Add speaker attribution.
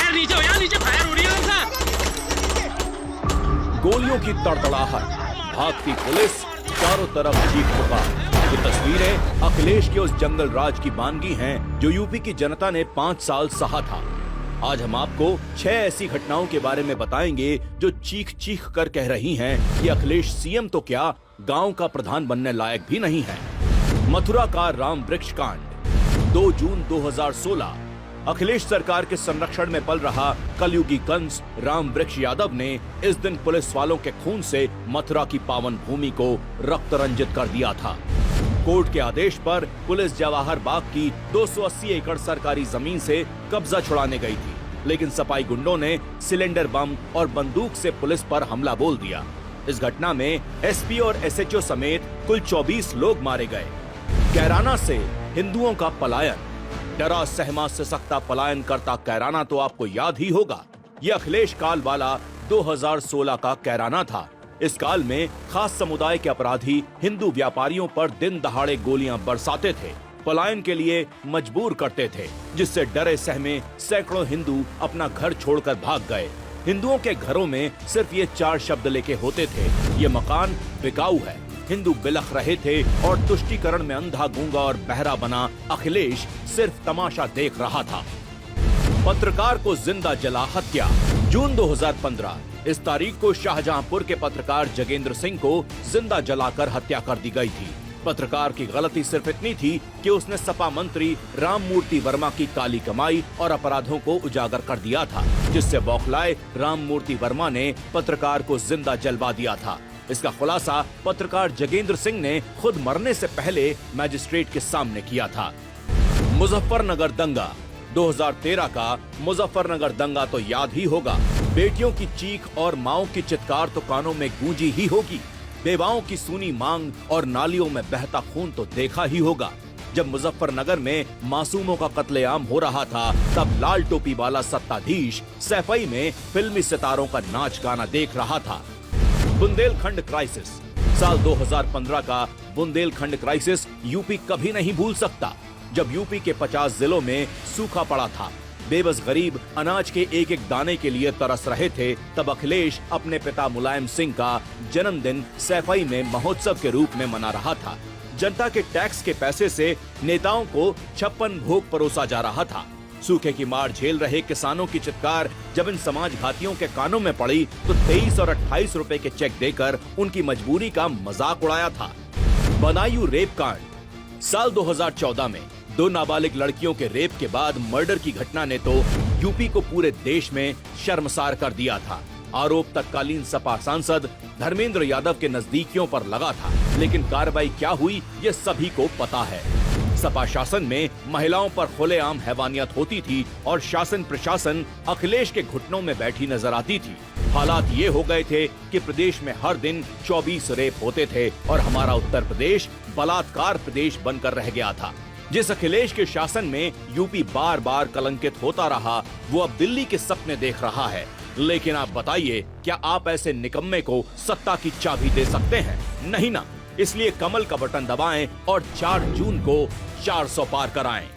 Speaker 1: Fire नीचे हो, यहाँ नीचे फायर हो रही है हमसे।
Speaker 2: गोलियों की तड़तड़ाहट, भागती पुलिस, चारों तरफ चीख पुकार। ये तस्वीरें अखिलेश के उस जंगल राज की मानगी हैं जो यूपी की जनता ने 5 साल सहा था। आज हम आपको 6 ऐसी घटनाओं के बारे में बताएंगे जो चीख चीख कर कह रही हैं कि अखिलेश सीएम तो क्या, गांव का प्रधान बनने लायक भी नहीं है। मथुरा का राम वृक्ष कांड। 2 जून 2016 अखिलेश सरकार के संरक्षण में पल रहा कलयुगी कंस राम वृक्ष यादव ने इस दिन पुलिस वालों के खून से मथुरा की पावन भूमि को रक्त रंजित कर दिया था। कोर्ट के आदेश पर पुलिस जवाहर बाग की 280 एकड़ सरकारी जमीन से कब्जा छुड़ाने गई थी, लेकिन सपाई गुंडों ने सिलेंडर बम और बंदूक से पुलिस पर हमला बोल दिया। इस घटना में एसपी और एसएचओ समेत कुल 24 लोग मारे गए। कैराना से हिंदुओं का पलायन। डरा सहमा से सख्ता पलायन करता कैराना तो आपको याद ही होगा। ये अखिलेश काल वाला 2016 का कैराना था। इस काल में खास समुदाय के अपराधी हिंदू व्यापारियों पर दिन दहाड़े गोलियां बरसाते थे, पलायन के लिए मजबूर करते थे, जिससे डरे सहमे सैकड़ों हिंदू अपना घर छोड़कर भाग गए। हिंदुओं के घरों में सिर्फ ये 4 शब्द लेके होते थे, ये मकान बिकाऊ है। हिंदू बिलख रहे थे और तुष्टीकरण में अंधा गूंगा और बहरा बना अखिलेश सिर्फ तमाशा देख रहा था। पत्रकार को जिंदा जला हत्या। जून 2015 इस तारीख को शाहजहांपुर के पत्रकार जगेंद्र सिंह को जिंदा जलाकर हत्या कर दी गई थी। पत्रकार की गलती सिर्फ इतनी थी कि उसने सपा मंत्री राममूर्ति वर्मा की काली कमाई और अपराधों को उजागर कर दिया था, जिससे बौखलाए राममूर्ति वर्मा ने पत्रकार को जिंदा जलवा दिया था। इसका खुलासा पत्रकार जगेंद्र सिंह ने खुद मरने से पहले मैजिस्ट्रेट के सामने किया था। मुजफ्फरनगर दंगा। 2013 का मुजफ्फरनगर दंगा तो याद ही होगा। बेटियों की चीख और माओं की चित्कार तो कानों में गूंजी ही होगी। बेवाओं की सूनी मांग और नालियों में बहता खून तो देखा ही होगा। जब मुजफ्फरनगर में मासूमों का कत्लेआम हो रहा था, तब लाल टोपी वाला सत्ताधीश सैफई में फिल्मी सितारों का नाच गाना देख रहा था। बुंदेलखंड क्राइसिस। साल 2015 का बुंदेलखंड क्राइसिस यूपी कभी नहीं भूल सकता। जब यूपी के 50 जिलों में सूखा पड़ा था, बेबस गरीब अनाज के एक एक दाने के लिए तरस रहे थे, तब अखिलेश अपने पिता मुलायम सिंह का जन्मदिन सैफई में महोत्सव के रूप में मना रहा था। जनता के टैक्स के पैसे से नेताओं को 56 भोग परोसा जा रहा था। सूखे की मार झेल रहे किसानों की चित्कार जब इन समाजघातियों के कानों में पड़ी तो 23 और 28 रुपए के चेक देकर उनकी मजबूरी का मजाक उड़ाया था। बदायूं रेप कांड। साल 2014 में 2 नाबालिग लड़कियों के रेप के बाद मर्डर की घटना ने तो यूपी को पूरे देश में शर्मसार कर दिया था। आरोप तत्कालीन सपा सांसद धर्मेंद्र यादव के नजदीकियों पर लगा था, लेकिन कार्रवाई क्या हुई ये सभी को पता है। सपा शासन में महिलाओं पर खुलेआम हैवानियत होती थी और शासन प्रशासन अखिलेश के घुटनों में बैठी नजर आती थी। हालात ये हो गए थे कि प्रदेश में हर दिन 24 रेप होते थे और हमारा उत्तर प्रदेश बलात्कार प्रदेश बनकर रह गया था। जिस अखिलेश के शासन में यूपी बार बार कलंकित होता रहा, वो अब दिल्ली के सपने देख रहा है। लेकिन आप बताइए, क्या आप ऐसे निकम्मे को सत्ता की चाबी दे सकते हैं? नहीं ना। इसलिए कमल का बटन दबाएं और 4 जून को 400 पार कराएं।